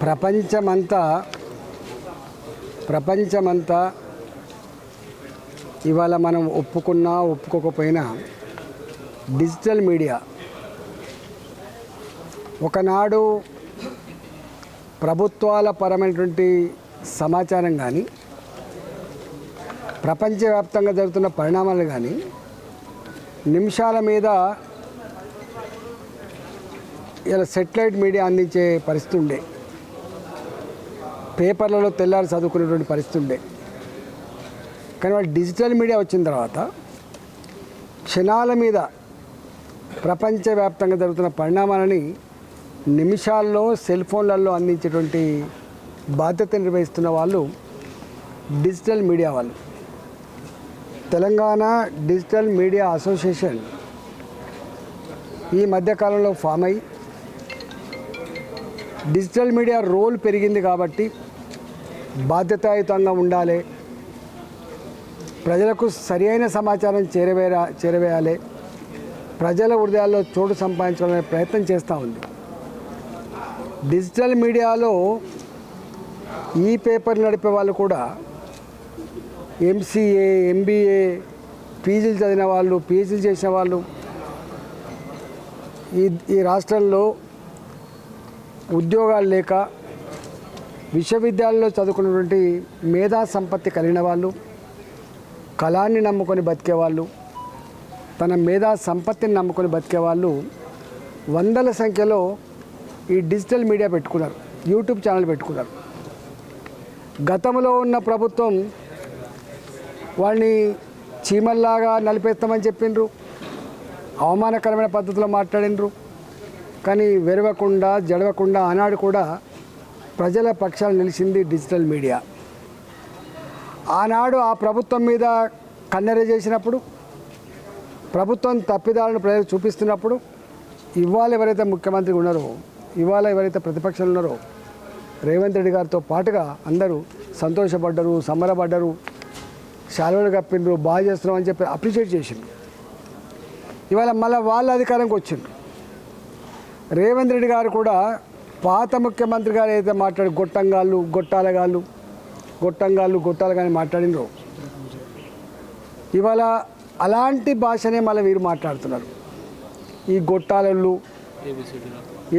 ప్రపంచమంతా ఇవాళ మనం ఒప్పుకున్నా ఒప్పుకోకపోయినా డిజిటల్ మీడియా ఒకనాడు ప్రభుత్వాల పరమైనటువంటి సమాచారం కానీ ప్రపంచవ్యాప్తంగా జరుగుతున్న పరిణామాలు కానీ నిమిషాల మీద ఇలా సెటిలైట్ మీడియా అందించే పరిస్థితి ఉండే, పేపర్లలో తెల్లారి చదువుకునేటువంటి పరిస్థితి ఉండే. కానీ వాళ్ళు డిజిటల్ మీడియా వచ్చిన తర్వాత క్షణాల మీద ప్రపంచవ్యాప్తంగా జరుగుతున్న పరిణామాలని నిమిషాల్లో సెల్ ఫోన్లలో అందించేటువంటి బాధ్యత నిర్వహిస్తున్న వాళ్ళు డిజిటల్ మీడియా వాళ్ళు. తెలంగాణ డిజిటల్ మీడియా అసోసియేషన్ ఈ మధ్యకాలంలో ఫామ్ అయ్యి డిజిటల్ మీడియా రోల్ పెరిగింది కాబట్టి బాధ్యతాయుతంగా ఉండాలి, ప్రజలకు సరైన సమాచారం చేరవేయాలి, ప్రజల హృదయాల్లో చోటు సంపాదించాలనే ప్రయత్నం చేస్తూ ఉంది. డిజిటల్ మీడియాలో ఈ పేపర్ నడిపే వాళ్ళు కూడా ఎంసీఏ, ఎంబీఏ, పీజీలు చదివిన వాళ్ళు, పీహెచ్డీ చేసిన వాళ్ళు ఈ రాష్ట్రంలో ఉద్యోగాలు లేక విశ్వవిద్యాలయంలో చదువుకున్నటువంటి మేధా సంపత్తి కలిగిన వాళ్ళు, కళాన్ని నమ్ముకొని బతికేవాళ్ళు, తన మేధా సంపత్తిని నమ్ముకొని బతికేవాళ్ళు వందల సంఖ్యలో ఈ డిజిటల్ మీడియా పెట్టుకున్నారు, యూట్యూబ్ ఛానల్ పెట్టుకున్నారు. గతంలో ఉన్న ప్రభుత్వం వాళ్ళని చీమల్లాగా నలిపేస్తామని చెప్పిండ్రు, అవమానకరమైన పద్ధతిలో మాట్లాడినరు. కానీ వెరవకుండా జడవకుండా ఆనాడు కూడా ప్రజల పక్షాలు నిలిచింది డిజిటల్ మీడియా. ఆనాడు ఆ ప్రభుత్వం మీద కన్నెర చేసినప్పుడు, ప్రభుత్వం తప్పిదాలను ప్రజలు చూపిస్తున్నప్పుడు ఇవాళ ఎవరైతే ముఖ్యమంత్రి ఉన్నారో, ఇవాళ ఎవరైతే ప్రతిపక్షాలు ఉన్నారో రేవంత్ రెడ్డి గారితో పాటుగా అందరూ సంతోషపడ్డరు, సంబరపడ్డరు, శాలువలు కప్పిండ్రు, బాగా చేస్తున్నాం అని చెప్పి అప్రిషియేట్ చేసిండ్రు. ఇవాళ మళ్ళీ వాళ్ళ అధికారంకి వచ్చిండ్రు. రేవంత్ రెడ్డి గారు కూడా పాత ముఖ్యమంత్రి గారు ఏదైతే మాట్లాడి గొట్టాలు కానీ మాట్లాడినరో ఇవాళ అలాంటి భాషనే మళ్ళీ వీరు మాట్లాడుతున్నారు. ఈ గొట్టాలళ్ళు,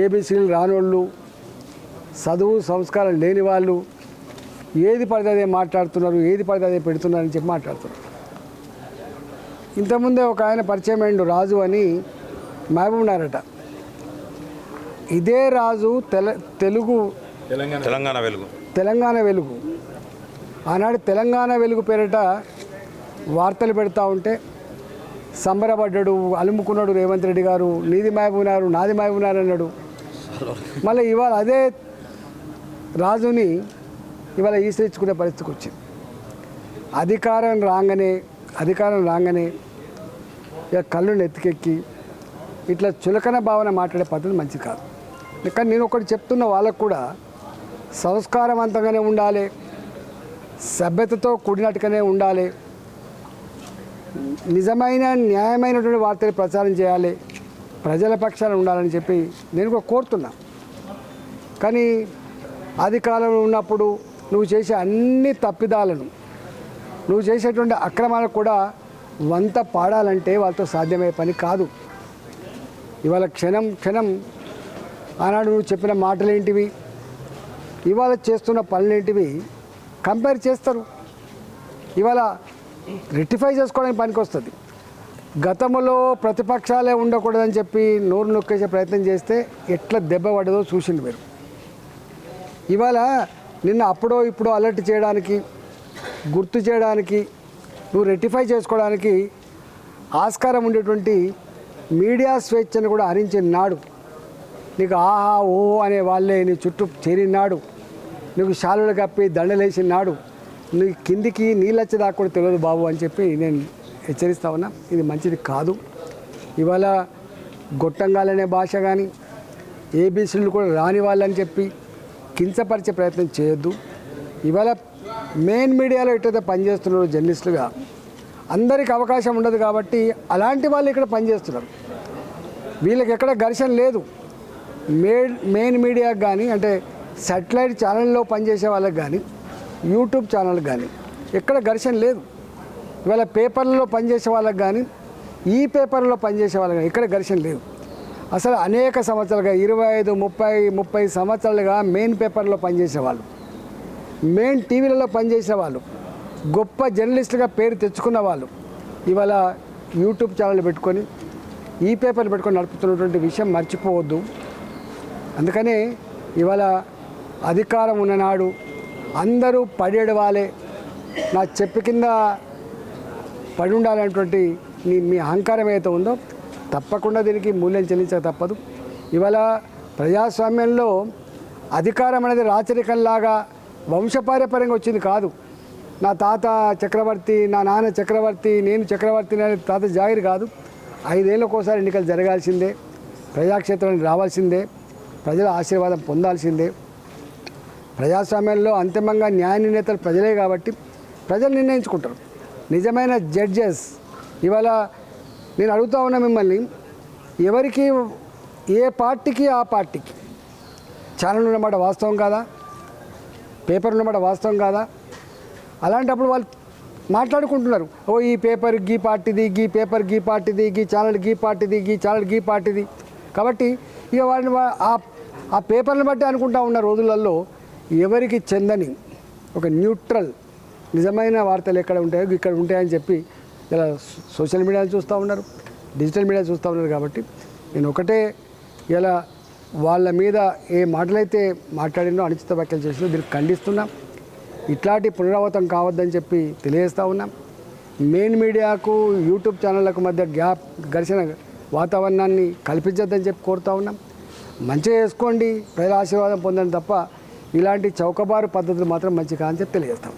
ఏబిసిలు రానోళ్ళు, చదువు సంస్కారం లేని వాళ్ళు ఏది పడితే అదే మాట్లాడుతున్నారు, ఏది పడితే అదే పెడుతున్నారు అని చెప్పి మాట్లాడుతున్నారు. ఇంతకుముందే ఒక ఆయన పరిచయం అయిండు, రాజు అని, మహబూబ్ నగరట. ఇదే రాజు తెలంగాణ వెలుగు ఆనాడు తెలంగాణ వెలుగు పేరిట వార్తలు పెడతా ఉంటే సంబరపడ్డాడు, అలుముకున్నాడు రేవంత్ రెడ్డి గారు. నీది మహబూబ్ నగర్, నాది మహబూబ్ నగర్ అన్నాడు. మళ్ళీ ఇవాళ అదే రాజుని ఇవాళ ఈసరించుకునే పరిస్థితికి వచ్చింది. అధికారం రాగానే ఇక కళ్ళు నెత్తికెక్కి ఇట్లా చులకన భావన మాట్లాడే పద్ధతి మంచిది కాదు. కానీ నేను ఒకటి చెప్తున్న వాళ్ళకు కూడా సంస్కారవంతంగానే ఉండాలి, సభ్యతతో కూడినట్టుగానే ఉండాలి, నిజమైన న్యాయమైనటువంటి వార్తలు ప్రచారం చేయాలి, ప్రజల పక్షాన ఉండాలని చెప్పి నేను కూడా కోరుతున్నా. కానీ అధికారంలో ఉన్నప్పుడు నువ్వు చేసే అన్ని తప్పిదాలను, నువ్వు చేసేటువంటి అక్రమాలకు కూడా వంత పాడాలంటే వాళ్ళతో సాధ్యమయ్యే పని కాదు. ఇవాళ క్షణం ఆనాడు నువ్వు చెప్పిన మాటలేంటివి, ఇవాళ చేస్తున్న పనులేంటివి కంపేర్ చేస్తారు. ఇవాళ రెక్టిఫై చేసుకోవడానికి పనికి వస్తుంది. గతంలో ప్రతిపక్షాలే ఉండకూడదని చెప్పి నోరు నొక్కేసే ప్రయత్నం చేస్తే ఎట్లా దెబ్బ పడదో చూసింది మీరు. ఇవాళ నిన్న అప్పుడో ఇప్పుడో అలర్ట్ చేయడానికి, గుర్తు చేయడానికి, నువ్వు రెక్టిఫై చేసుకోవడానికి ఆస్కారం ఉండేటువంటి మీడియా స్వేచ్ఛను కూడా హరించిన నాడు, నీకు ఆహా ఓ అనే వాళ్ళే నీ చుట్టూ చేరినాడు, నీకు శాలువలు కప్పి దండలేసిన నాడు నీ కిందికి నీళ్ళొచ్చేదాకా కూడా తెలియదు బాబు అని చెప్పి నేను హెచ్చరిస్తా ఉన్నా. ఇది మంచిది కాదు. ఇవాళ గొట్టంగాలనే భాష కానీ ఏబీసీలు కూడా రాని వాళ్ళని చెప్పి కించపరిచే ప్రయత్నం చేయొద్దు. ఇవాళ మెయిన్ మీడియాలో ఎట్టయితే పనిచేస్తున్నారు జర్నలిస్టులుగా, అందరికీ అవకాశం ఉండదు కాబట్టి అలాంటి వాళ్ళు ఇక్కడ పనిచేస్తున్నారు. వీళ్ళకి ఎక్కడ ఘర్షణ లేదు. మెయిన్ మీడియాకి కానీ అంటే సాటిలైట్ ఛానల్లో పనిచేసే వాళ్ళకి కానీ యూట్యూబ్ ఛానల్కి కానీ ఎక్కడ ఘర్షణ లేదు. ఇవాళ పేపర్లలో పనిచేసే వాళ్ళకి కానీ ఈ పేపర్లో పనిచేసే వాళ్ళకి కానీ ఇక్కడ ఘర్షణ లేదు. అసలు అనేక సంవత్సరాలుగా 25, 30 సంవత్సరాలుగా మెయిన్ పేపర్లో పనిచేసేవాళ్ళు, మెయిన్ టీవీలలో పనిచేసే వాళ్ళు, గొప్ప జర్నలిస్టులుగా పేరు తెచ్చుకున్న వాళ్ళు ఇవాళ యూట్యూబ్ ఛానల్ పెట్టుకొని ఈ పేపర్లు పెట్టుకొని నడుపుతున్నటువంటి విషయం మర్చిపోవద్దు. అందుకనే ఇవాళ అధికారం ఉన్ననాడు అందరూ పడేడవాలే, నా చెప్పు కింద పడి ఉండాలనేటువంటి మీ అహంకారం ఏదైతే ఉందో తప్పకుండా దీనికి మూల్యం చెల్లించక తప్పదు. ఇవాళ ప్రజాస్వామ్యంలో అధికారం అనేది రాచరికంలాగా వంశపారంపర్యంగా వచ్చింది కాదు. నా తాత చక్రవర్తి, నా నాన్న చక్రవర్తి, నేను చక్రవర్తి అనే తాత జాగిరి కాదు. 5 ఏళ్ళకోసారి ఎన్నికలు జరగాల్సిందే, ప్రజాక్షేత్రానికి రావాల్సిందే, ప్రజల ఆశీర్వాదం పొందాల్సిందే. ప్రజాస్వామ్యంలో అంతిమంగా న్యాయ నిర్ణేతలు ప్రజలే కాబట్టి ప్రజలు నిర్ణయించుకుంటారు. నిజమైన జడ్జెస్ ఇవాళ నేను అడుగుతా ఉన్నా మిమ్మల్ని, ఎవరికి ఏ పార్టీకి ఆ పార్టీకి ఛానల్ ఉన్నమాట వాస్తవం కాదా, పేపర్ ఉన్నమాట వాస్తవం కాదా? అలాంటప్పుడు వాళ్ళు మాట్లాడుకుంటున్నారు, ఓ ఈ పేపర్ గీ పార్టీది, గీ పేపర్ గీ పార్టీది, గీ ఛానల్ గీ పార్టీది, గీ ఛానల్ గీ పార్టీది. కాబట్టి ఇక వాళ్ళని ఆ పేపర్ని బట్టి అనుకుంటా ఉన్న రోజులలో ఎవరికి చెందని ఒక న్యూట్రల్ నిజమైన వార్తలు ఎక్కడ ఉంటాయో ఇక్కడ ఉంటాయని చెప్పి ఇలా సోషల్ మీడియాలో చూస్తూ ఉన్నారు, డిజిటల్ మీడియా చూస్తూ ఉన్నారు. కాబట్టి నేను ఒకటే ఇలా వాళ్ళ మీద ఏ మాటలైతే మాట్లాడినో అనుచిత వ్యాఖ్యలు చేసినో దీనికి ఖండిస్తున్నాం. ఇట్లాంటి పునరావృతం కావద్దని చెప్పి తెలియజేస్తూ ఉన్నాం. మెయిన్ మీడియాకు యూట్యూబ్ ఛానళ్లకు మధ్య ఘర్షణ వాతావరణాన్ని కల్పించద్దని చెప్పి కోరుతూ ఉన్నాం. మంచిగా చేసుకోండి, ప్రజల ఆశీర్వాదం పొందండి తప్ప ఇలాంటి చౌకబారు పద్ధతులు మాత్రం మంచి కాదని చెప్పి తెలియజేస్తాం.